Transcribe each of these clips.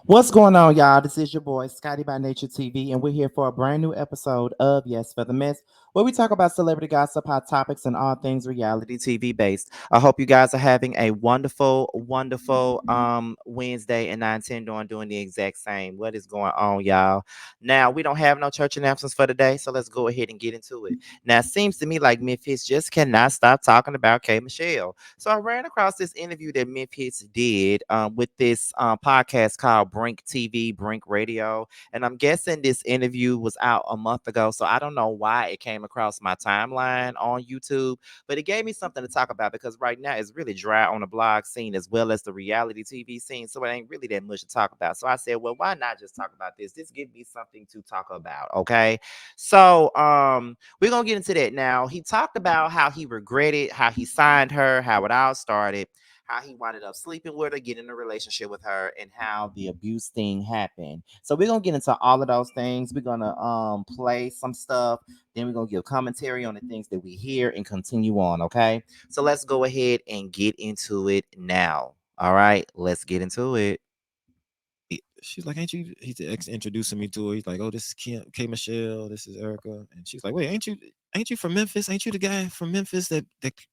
What's going on, y'all? This is your boy, Scotty by Nature TV, and we're here for a brand new episode of Yes for the Mess, where we talk about celebrity gossip, hot topics, and all things reality TV based. I hope you guys are having a wonderful Wednesday, and I intend on doing the exact same. What is going on, y'all? Now, we don't have no church announcements for today, so let's go ahead and get into it. Now, it seems to me like Memphis just cannot stop talking about K. Michelle. So I ran across this interview that Memphis did with this podcast called Brink TV, Brink Radio. And I'm guessing this interview was out a month ago. So I don't know why it came across my timeline on YouTube, but it gave me something to talk about because right now it's really dry on the blog scene as well as the reality TV scene. So it ain't really that much to talk about. So I said, well, why not just talk about this? This give me something to talk about. Okay. So we're gonna get into that now. He talked about how he regretted, how he signed her, how it all started, how he wound up sleeping with her, getting in a relationship with her, and how the abuse thing happened. So we're gonna get into all of those things. We're gonna play some stuff, then we're gonna give commentary on the things that we hear and continue on. Okay. So let's go ahead and get into it now. All right, let's get into it. She's like, ain't you? He's introducing me to her. He's like, oh, this is K Michelle. This is Erica. And she's like, wait, ain't you from Memphis? Ain't you the guy from Memphis that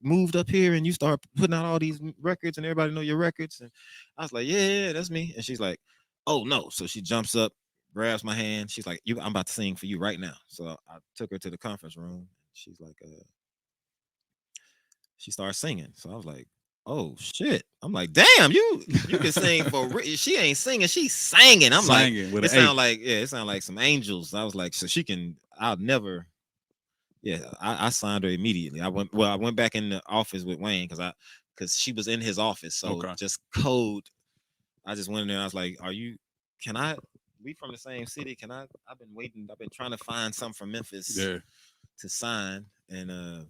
moved up here and you start putting out all these records and everybody know your records? And I was like, yeah, that's me. And she's like, oh no. So she jumps up, grabs my hand. She's like, I'm about to sing for you right now. So I took her to the conference room. She's like, she started singing. So I was like, oh shit. I'm like, damn, you can sing for she ain't singing, she's singing. I'm like, Singing with it an A. sound like, yeah, it sound like some angels. I was like, so she can, I'll never, yeah, I signed her immediately. I went back in the office with Wayne because she was in his office. So Okay. just code. I just went in there and I was like, can I, we from the same city? I've been waiting, I've been trying to find something from Memphis Yeah. to sign. And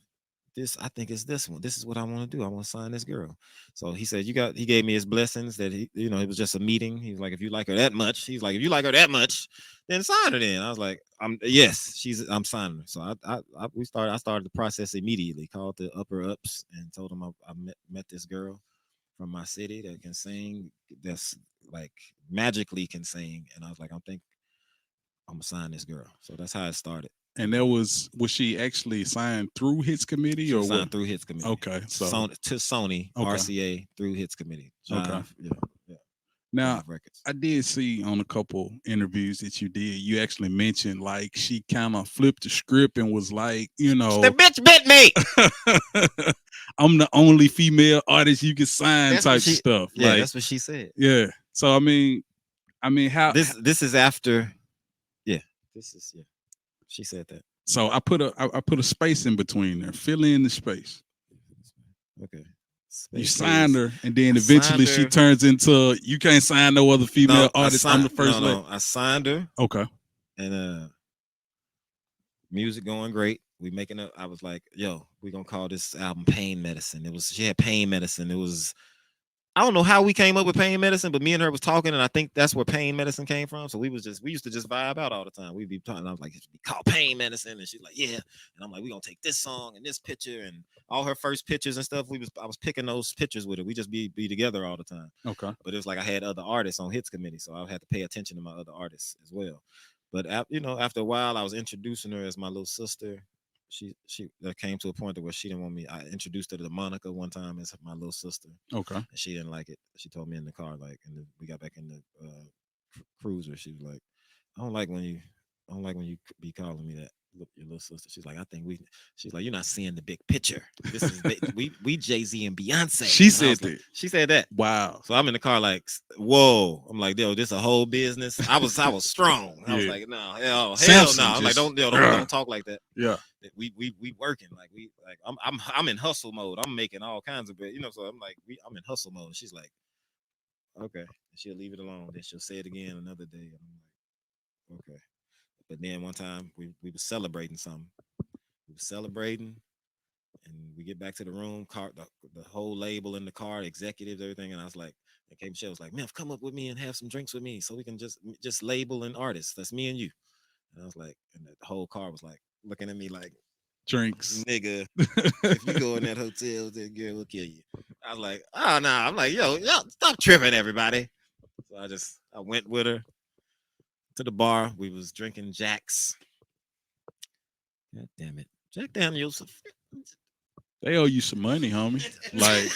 this, I think it's this one. This is what I want to do. I want to sign this girl. So he said, he gave me his blessings that it was just a meeting. He was like, if you like her that much, he's like, if you like her that much, then sign her then. I was like, I'm signing her. So I started the process immediately, called the upper ups and told them I met this girl from my city that can sing, that's like magically can sing. And I was like, I'm gonna sign this girl. So that's how it started. And there was she actually signed through his committee She or was what? signed through Hits Committee. Okay. So Sony okay. RCA through Hits Committee. Okay. Yeah. Now Jive Records. I did see on a couple interviews that you did, you actually mentioned like she kind of flipped the script and was like, The bitch bit me. I'm the only female artist you can sign That's what type she. stuff. Yeah, Like, that's what she said. yeah. So I mean how This is after. Yeah. This is yeah. She said that. so I put a space in between there. Fill in the space. Okay. You Space signed is. her, and then I eventually signed she her. turns into you can't sign no other female No, artist. I'm the first lady. I signed her, Okay. and music going great. We making it. I was like, yo, we gonna call this album Pain Medicine. She had pain medicine. It was, I don't know how we came up with pain medicine, but me and her was talking, and I think that's where pain medicine came from. So we used to just vibe out all the time. We'd be talking. I was like, it's called Pain Medicine, and she's like, yeah. And I'm like, we gonna take this song and this picture and all her first pictures and stuff. I was picking those pictures with her. We just be together all the time. Okay. But it was like I had other artists on Hits Committee, so I had to pay attention to my other artists as well. But after a while, I was introducing her as my little sister. She that came to a point where she didn't want me. I introduced her to Monica one time as my little sister, Okay. and she didn't like it. She told me in the car, like, and we got back in the cruiser. She was like, I don't like when you, I don't like when you be calling me that. Look, your little sister. She's like, I think we. She's like, you're not seeing the big picture. This is we Jay-Z and Beyonce. She And said like, that. she said that. Wow. So I'm in the car like, whoa. I'm like, yo, this a whole business. I was strong. I was Yeah. like, no, hell Samson no. I'm like, just don't talk like that. yeah. We working like I'm in hustle mode. I'm making all kinds of bread, So I'm like, I'm in hustle mode. She's like, okay. She'll leave it alone. Then she'll say it again another day. And I'm like, okay. But then one time we were celebrating something. We were celebrating, and we get back to the room, the whole label in the car, executives, everything. And I was like, and K Michelle was like, Memph, come up with me and have some drinks with me so we can just label an artist. That's me and you. And I was like, and the whole car was like looking at me like, Drinks. nigga, if you go in that hotel, that girl will kill you. I was like, oh no. I'm like, yo, stop tripping, everybody. So I just I went with her to the bar. We was drinking Jack's. God damn it, Jack Daniels. They owe you some money, homie. Like,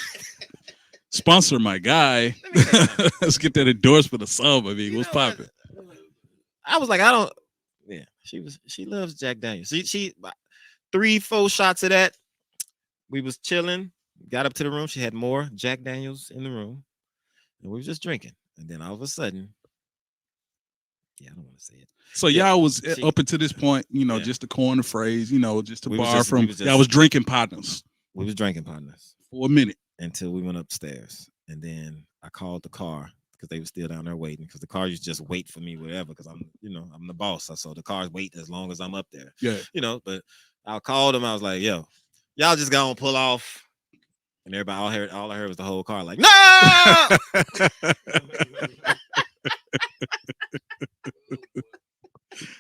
sponsor my guy. Let me tell you something. Let's get that endorsement of some. I mean, You what's know what? popping? I was like, I don't. Yeah, she loves Jack Daniels. She 3-4 shots of that. We was chilling. Got up to the room. She had more Jack Daniels in the room, and we was just drinking. And then all of a sudden, yeah, I don't want to say it. So Yeah, y'all was she- up until this point, Yeah. just to coin the phrase, just a We was bar just- from we was y'all just- was drinking partners We was drinking partners for a minute. until we went upstairs, and then I called the car because they were still down there waiting. Because the car used to just wait for me, whatever. Because I'm the boss, so the cars wait as long as I'm up there. Yeah. But I called them. I was like, "Yo, y'all just gonna pull off." And everybody, all I heard was the whole car like, "No!"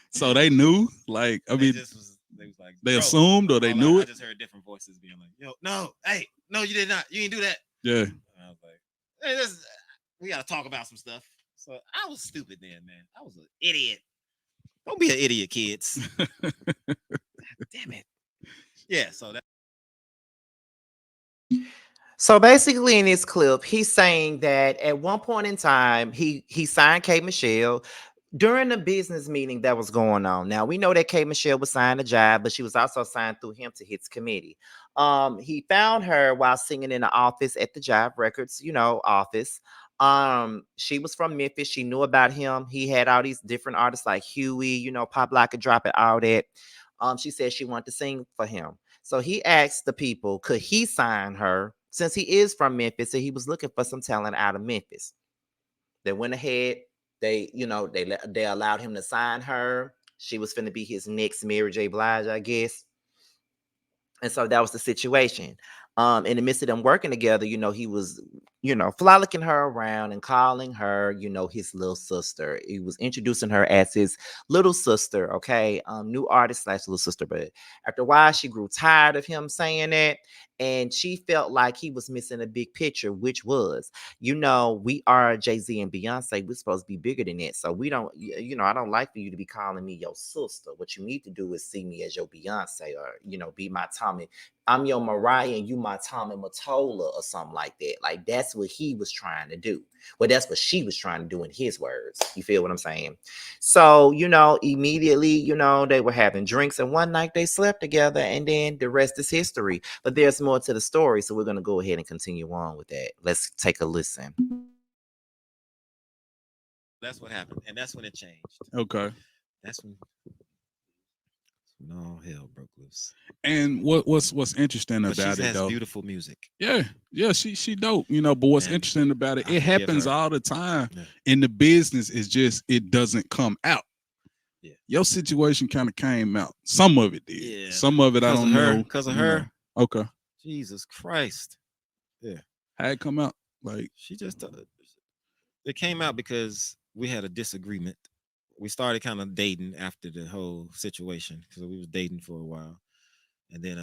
So they knew, like, I mean, they was like, they "Bro." assumed or they knew I it. just heard different voices being like, "Yo, no, hey, no, you did not. You didn't do that." Yeah. And I was like, "Hey, we gotta talk about some stuff." So I was stupid then, man. I was an idiot. Don't be an idiot, kids. God damn it. Yeah. So basically, in this clip, he's saying that at one point in time, he signed K Michelle during the business meeting that was going on. Now we know that K Michelle was signed a job, but she was also signed through him to his committee. He found her while singing in the office at the Jive Records, office. She was from Memphis. She knew about him. He had all these different artists like Huey, Pop Lock and Drop It, all that. She said she wanted to sing for him. So he asked the people, could he sign her since he is from Memphis and he was looking for some talent out of Memphis. They went ahead. They allowed him to sign her. She was finna be his next Mary J. Blige, I guess. And so that was the situation. In the midst of them working together, he was, frolicking her around and calling her, his little sister. He was introducing her as his little sister, okay? New artist / little sister. But after a while, she grew tired of him saying that. And she felt like he was missing a big picture, which was, we are Jay-Z and Beyonce. We're supposed to be bigger than that. So we don't, I don't like for you to be calling me your sister. What you need to do is see me as your Beyonce or, be my Tommy. I'm your Mariah and you my Tommy Mottola or something like that. Like that's what he was trying to do. Well, that's what she was trying to do in his words. You feel what I'm saying? So, immediately, they were having drinks and one night they slept together and then the rest is history. But there's more to the story. So we're going to go ahead and continue on with that. Let's take a listen. That's what happened. And that's when it changed. Okay. That's when all hell broke loose. And what's interesting But about she it has though? beautiful music. Yeah, she dope. But what's And interesting about it? I It forgive happens her. all the time Yeah. in the business. It's just it doesn't come out. Yeah. Your situation kind of came out. Some of it did. Yeah. Some of it I don't know. Because of you her. know. Okay. Jesus Christ. Yeah. How it come out? Like She just it came out because we had a disagreement. We started kind of dating after the whole situation because we was dating for a while, and then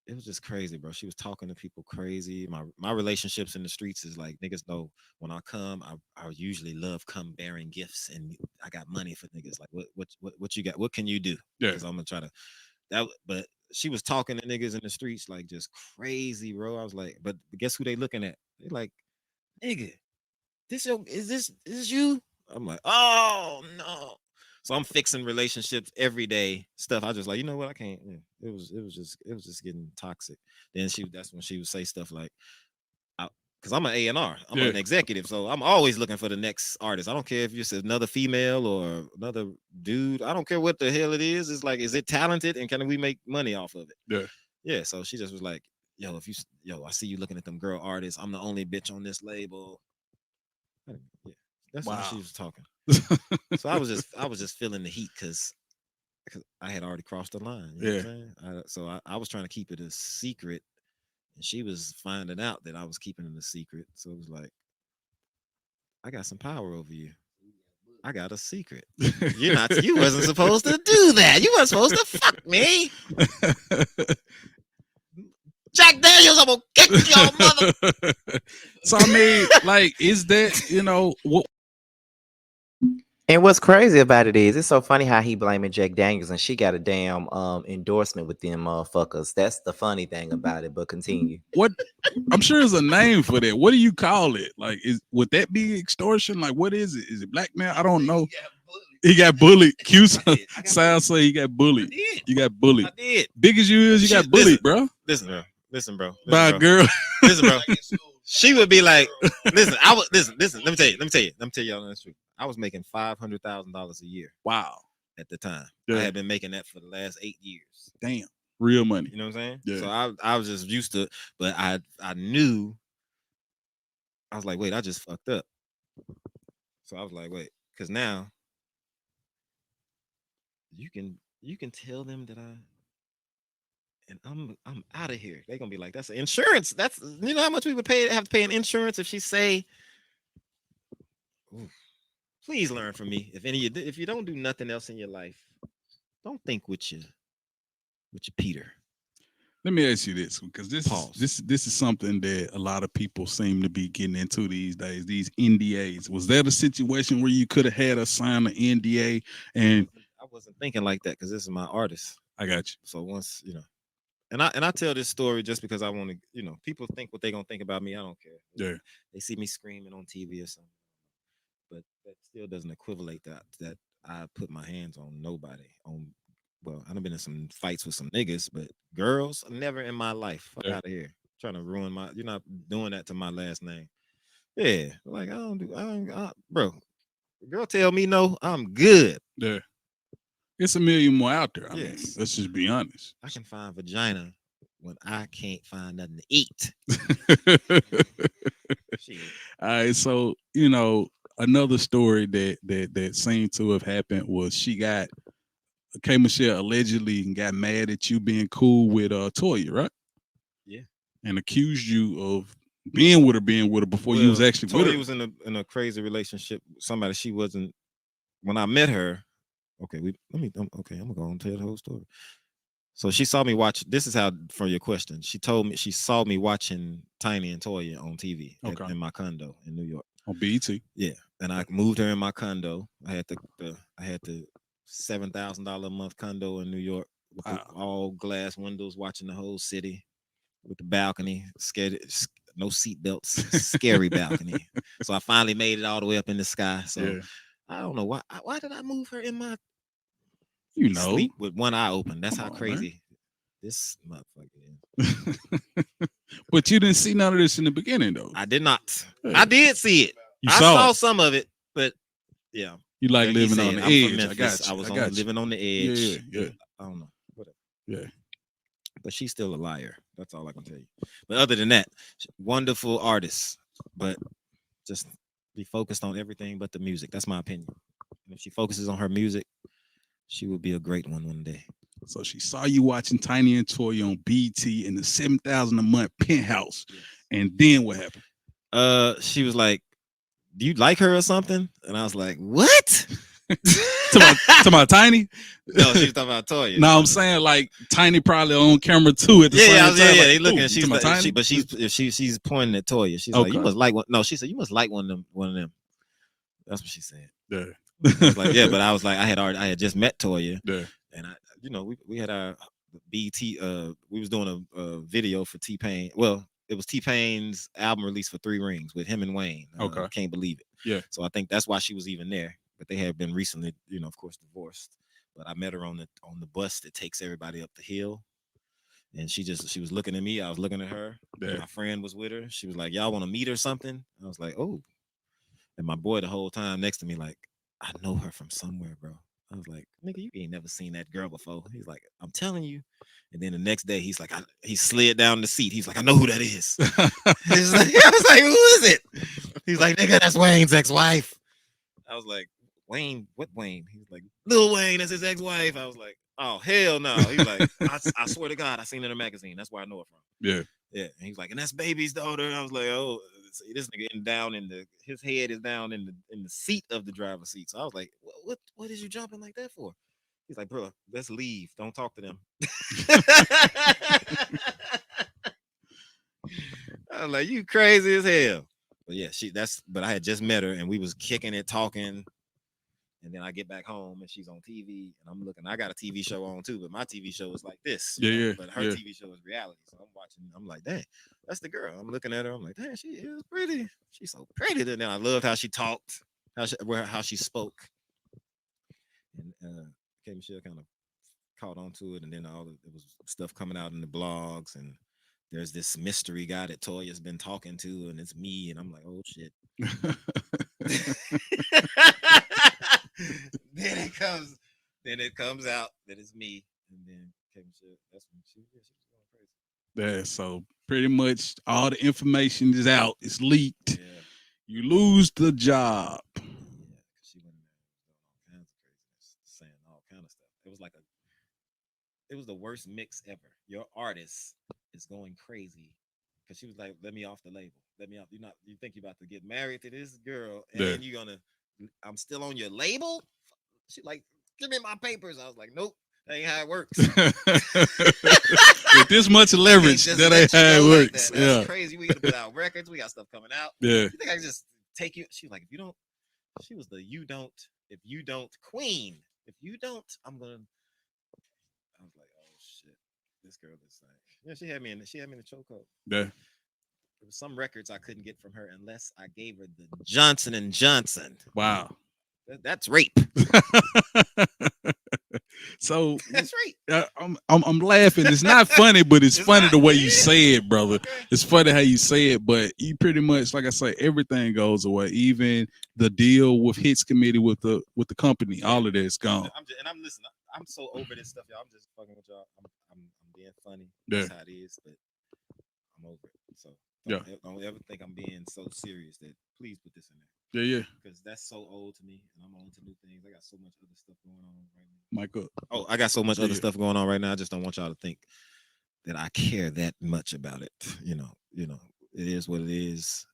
it was just crazy, bro. She was talking to people crazy. My relationships in the streets is like niggas know when I come, I usually love come bearing gifts, and I got money for niggas. Like what you got? What can you do? Yeah. Because I'm gonna try to that. But she was talking to niggas in the streets like just crazy, bro. I was like, but guess who they looking at? They like, nigga, is this you? I'm like, oh no. So I'm fixing relationships every day stuff. I just like, you know what? I can't. Yeah. It was just getting toxic. Then that's when she would say stuff like, because I'm an A&R, I'm Yeah. an executive, so I'm always looking for the next artist. I don't care if it's another female or another dude. I don't care what the hell it is. It's like, is it talented and can we make money off of it? Yeah. Yeah. So she just was like, yo, I see you looking at them girl artists. I'm the only bitch on this label. Yeah. That's Wow. how she was talking. So I was just feeling the heat because I had already crossed the line. You know what I'm saying? I was trying to keep it a secret, and she was finding out that I was keeping it a secret. So it was like, I got some power over you. I got a secret. You wasn't supposed to do that. You weren't supposed to fuck me. Jack Daniels, I'm gonna kick your mother. So I mean, like, is that what And what's crazy about it is it's so funny how he blaming Jack Daniels and she got a damn endorsement with them motherfuckers. That's the funny thing about it. But continue. What I'm sure there's a name for that. What do you call it? Like, would that be extortion? Like, what is it? Is it blackmail? I don't know. He got bullied. Q sounds say he got bullied. You got bullied. I did. Big as you is, you got bullied, bro. Listen, bro. Listen, bro. By a bro. girl. Listen, bro. She would be like, listen, I was listen. Let me tell y'all the truth. I was making $500,000 a year. Wow. At the time, Yeah. I had been making that for the last 8 years. Damn, real money. You know what I'm saying? Yeah. So I was just used to, but I knew. I was like, wait, I just fucked up. So I was like, wait, because now you can tell them that and I'm out of here. They're gonna be like, that's insurance. That's you know how much we would have to pay in insurance if she say, ooh, please learn from me. If you don't do nothing else in your life, don't think with your Peter. Let me ask you this, because Pause. this is something that a lot of people seem to be getting into these days. These NDAs. Was that a situation where you could have had us sign an NDA? And I wasn't thinking like that because this is my artist. I got you. So once and I tell this story just because I want to, people think what they're gonna think about me. I don't care. Yeah. They see me screaming on TV or something, but that still doesn't equivalent that I put my hands on nobody. Well, I've been in some fights with some niggas, but girls, never in my life. Fuck out of here. Trying to ruin you're not doing that to my last name. Yeah. Like, bro, girl tell me no, I'm good. Yeah. It's a million more out there. I mean, Yes. let's just be honest. I can find vagina when I can't find nothing to eat. All right. So, another story that seemed to have happened was K Michelle allegedly got mad at you being cool with Toya, right? Yeah. And accused you of being with her before you was actually Toya with her. was in a crazy relationship with somebody she wasn't. When I met her, okay, I'm gonna go and tell the whole story. So she saw me watch. This is how, for your question, she told me she saw me watching Tiny and Toya on TV in my condo in New York on BET. Yeah, and I moved her in my condo. I had the $7,000 a month condo in New York with all glass windows, watching the whole city with the balcony. Scared, no seat belts, scary balcony. So I finally made it all the way up in the sky. So I don't know why. Why did I move her in my? Sleep with one eye open. That's how crazy this motherfucker is. But you didn't see none of this in the beginning, though. I did not. Yeah. I did see it. I saw some of it, but yeah. You like living on the edge. I got you. I was living on the edge. Yeah. I don't know. Whatever. Yeah. But she's still a liar. That's all I can tell you. But other than that, wonderful artist. But just be focused on everything but the music. That's my opinion. And if she focuses on her music, she would be a great one day. So she saw you watching Tiny and Toya on BT in the $7,000 a month penthouse. Yes. And then what happened? She was like, do you like her or something? And I was like, what? to my Tiny? No, she was talking about Toya. No, I'm saying like Tiny probably on camera too at the same time. Yeah, like, they looking. She's like, she's pointing at Toya. She's like, you must like one. No, she said, you must like one of them. That's what she said. Yeah. I was like, yeah, but I was like, I had just met Toya. Yeah. And we had our BT. We was doing a video for T-Pain. Well, it was T-Pain's album release for 3 Rings with him and Wayne. Okay. Can't believe it. Yeah. So I think that's why she was even there. But they have been recently, of course, divorced. But I met her on the bus that takes everybody up the hill. And she was looking at me. I was looking at her. Yeah. My friend was with her. She was like, y'all want to meet or something? I was like, oh. And my boy the whole time next to me, like, I know her from somewhere, bro. I was like, nigga, you ain't never seen that girl before. He's like, I'm telling you. And then the next day, he's like, he slid down the seat. He's like, I know who that is. I was like, who is it? He's like, nigga, that's Wayne's ex-wife. I was like, Wayne, what Wayne? He's like, Lil Wayne, that's his ex-wife. I was like, oh, hell no. He's like, I swear to God, I seen it in a magazine. That's where I know it from. Yeah. Yeah. And he's like, and that's baby's daughter. I was like, oh, see, this nigga down his head is down in the seat of the driver's seat. So I was like, what is you jumping like that for? He's like, bro, let's leave. Don't talk to them. I was like, you crazy as hell. But yeah, but I had just met her and we was kicking it, talking. And then I get back home and she's on TV and I'm looking. I got a TV show on too, but my TV show is like this, Yeah, yeah, But her yeah. TV show is reality. So I'm watching. I'm like, dang, that's the girl. I'm looking at her. I'm like, dang, she is pretty. She's so pretty. And then I loved how she talked, how she spoke. And K Michelle kind of caught on to it, and then it was stuff coming out in the blogs, and there's this mystery guy that Toya's been talking to, and it's me, and I'm like, oh shit. then it comes out that it's me, and then K Michelle, that's when she was going crazy. Yeah, so pretty much all the information is out. It's leaked. Yeah. You lose the job. Yeah, because she went in there and was doing all kinds of craziness, saying all kind of stuff. It was the worst mix ever. Your artist is going crazy because she was like, "Let me off the label. Let me off. You think you're about to get married to this girl, and Yeah. you're gonna? I'm still on your label." She like, "Give me my papers." I was like, "Nope, that ain't how it works." With this much leverage, Just that let ain't you how know it like works. that. That's Yeah, crazy. We got to put out records. We got stuff coming out. yeah. You think I can just take you? She was like, if you don't, she was the you don't, if you don't queen. If you don't, I'm gonna. I was like, oh shit, this girl is like, yeah, she had me in the chokehold. Yeah. There was some records I couldn't get from her unless I gave her the Johnson and Johnson. Wow. That's rape. So That's rape. I'm laughing. It's not funny, but it's funny the way you It say it, brother. Okay. It's funny how you say it, but you pretty much, like I say, everything goes away. Even the deal with Hits Committee with the company, all of that's gone. I'm listening. I'm so over this stuff, y'all. I'm just fucking with y'all. I'm being funny. Yeah. That's how it is, but I'm over it. So don't ever think I'm being so serious that please put this in there. Yeah, yeah. Because that's so old to me, and I'm on to new things. I got so much other stuff going on right now. Mic up. Oh, I got so much Yeah. other stuff going on right now. I just don't want y'all to think that I care that much about it. It is what it is.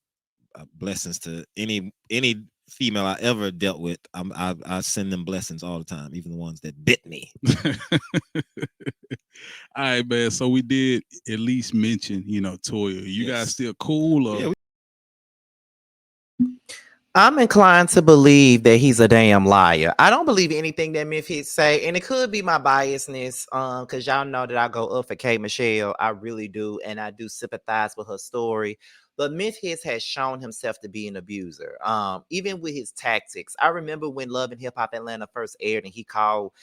Blessings to any female I ever dealt with. I send them blessings all the time, even the ones that bit me. All right, man. So we did at least mention, Toya. You guys Yes. still cool? Or? Yeah, I'm inclined to believe that he's a damn liar. I don't believe anything that Memphitz say, and it could be my biasness, because y'all know that I go up for K Michelle. I really do, and I do sympathize with her story. But Memphitz has shown himself to be an abuser, even with his tactics. I remember when Love and Hip Hop Atlanta first aired, and he called,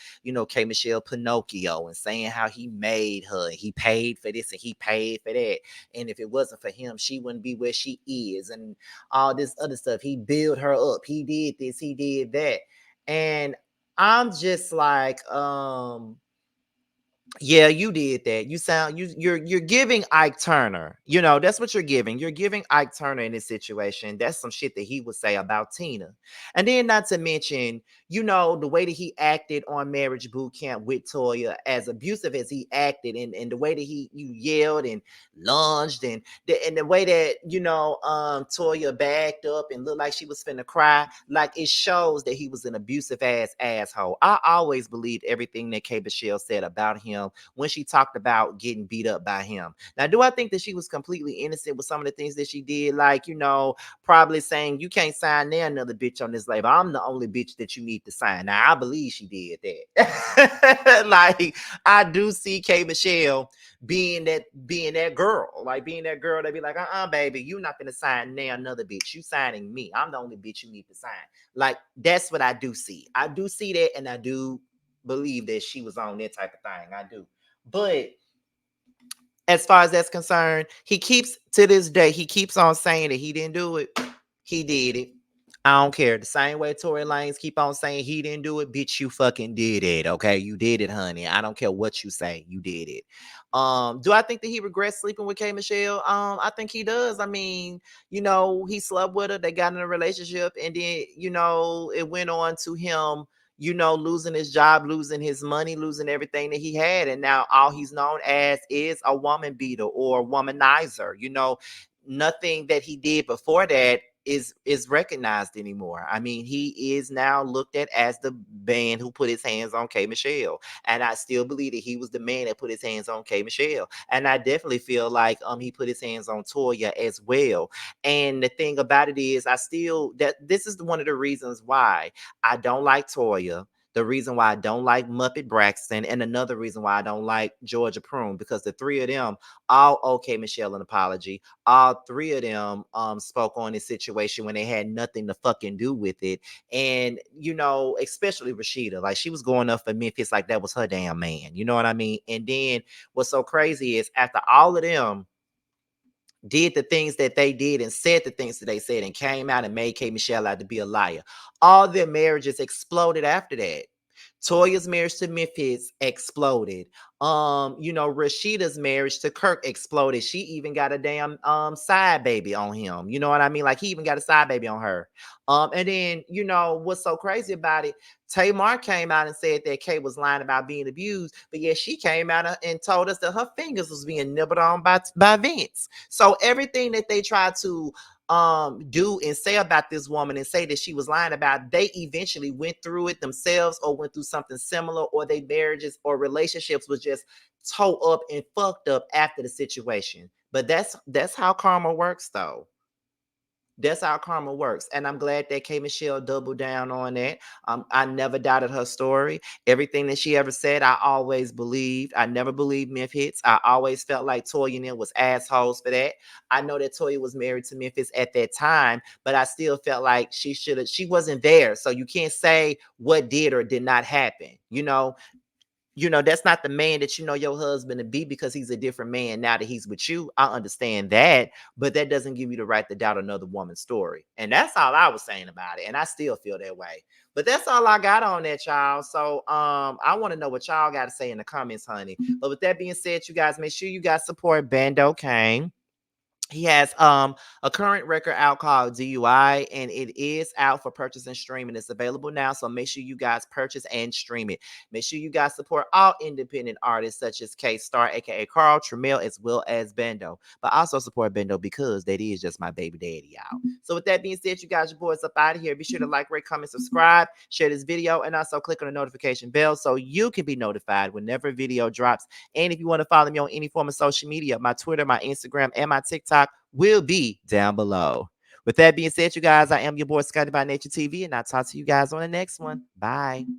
K Michelle Pinocchio and saying how he made her, and he paid for this and he paid for that, and if it wasn't for him, she wouldn't be where she is, and all this other stuff. He built her up. He did this, he did that. And I'm just like, yeah, you did that. You're giving Ike Turner. That's what you're giving. You're giving Ike Turner in this situation. That's some shit that he would say about Tina. And then not to mention, the way that he acted on Marriage Boot Camp with Toya, as abusive as he acted, and the way that you yelled and lunged, and the way that Toya backed up and looked like she was finna cry, like it shows that he was an abusive asshole. I always believed everything that K Michelle said about him when she talked about getting beat up by him. Now, do I think that she was completely innocent with some of the things that she did? Like, probably saying you can't sign there another bitch on this label. I'm the only bitch that you need to sign. Now, I believe she did that. Like, I do see K Michelle being that girl, like being that girl that be like, baby, you not gonna sign there another bitch. You signing me. I'm the only bitch you need to sign. Like, that's what I do see. I do see that, and I do believe that she was on that type of thing. I do. But as far as that's concerned, to this day, he keeps on saying that he didn't do it. He did it. I don't care. The same way Tory Lanez keep on saying he didn't do it, bitch, you fucking did it. Okay, you did it, honey. I don't care what you say, you did it. Do I think that he regrets sleeping with K Michelle? I think he does. I mean, he slept with her. They got in a relationship, and then it went on to him, losing his job, losing his money, losing everything that he had. And now all he's known as is a woman beater or womanizer. Nothing that he did before that is recognized anymore. I mean, he is now looked at as the man who put his hands on K Michelle, and I still believe that he was the man that put his hands on K Michelle, and I definitely feel like he put his hands on Toya as well. And the thing about it is, I still that this is one of the reasons why I don't like Toya. The reason why I don't like Muppet Braxton, and another reason why I don't like Georgia Prune, because the three of them all okay Michelle an apology. All three of them spoke on this situation when they had nothing to fucking do with it. And especially Rashida, like she was going up for Memphis like that was her damn man. You know what I mean? And then what's so crazy is after all of them did the things that they did and said the things that they said and came out and made K Michelle out to be a liar, all their marriages exploded after that. Toya's marriage to Memphis exploded. Rashida's marriage to Kirk exploded. She even got a damn side baby on him. You know what I mean? Like he even got a side baby on her. And then what's so crazy about it? Tamar came out and said that Kay was lying about being abused, but yet she came out and told us that her fingers was being nibbled on by Vince. So everything that they tried to do and say about this woman and say that she was lying about, they eventually went through it themselves or went through something similar, or their marriages or relationships was just tore up and fucked up after the situation. But that's how karma works though. That's how karma works. And I'm glad that K Michelle doubled down on that. I never doubted her story. Everything that she ever said, I always believed. I never believed Memphis. I always felt like Toya and them was assholes for that. I know that Toya was married to Memphis at that time, but I still felt like she wasn't there. So you can't say what did or did not happen. That's not the man that your husband to be, because he's a different man now that he's with you. I understand that, but that doesn't give you the right to doubt another woman's story. And that's all I was saying about it. And I still feel that way. But that's all I got on that, y'all. So I want to know what y'all got to say in the comments, honey. But with that being said, you guys make sure you guys support Bando Kane. He has a current record out called DUI, and it is out for purchase and streaming. It's available now, so make sure you guys purchase and stream it. Make sure you guys support all independent artists such as K Star, aka Carl Tramiel, as well as Bando. But also support Bando because that is just my baby daddy, y'all. So with that being said, you guys, your boys up out of here. Be sure to like, rate, comment, subscribe, share this video, and also click on the notification bell so you can be notified whenever a video drops. And if you want to follow me on any form of social media, my Twitter, my Instagram, and my TikTok will be down below. With that being said, you guys, I am your boy Scotty by Nature TV, and I'll talk to you guys on the next one. Bye.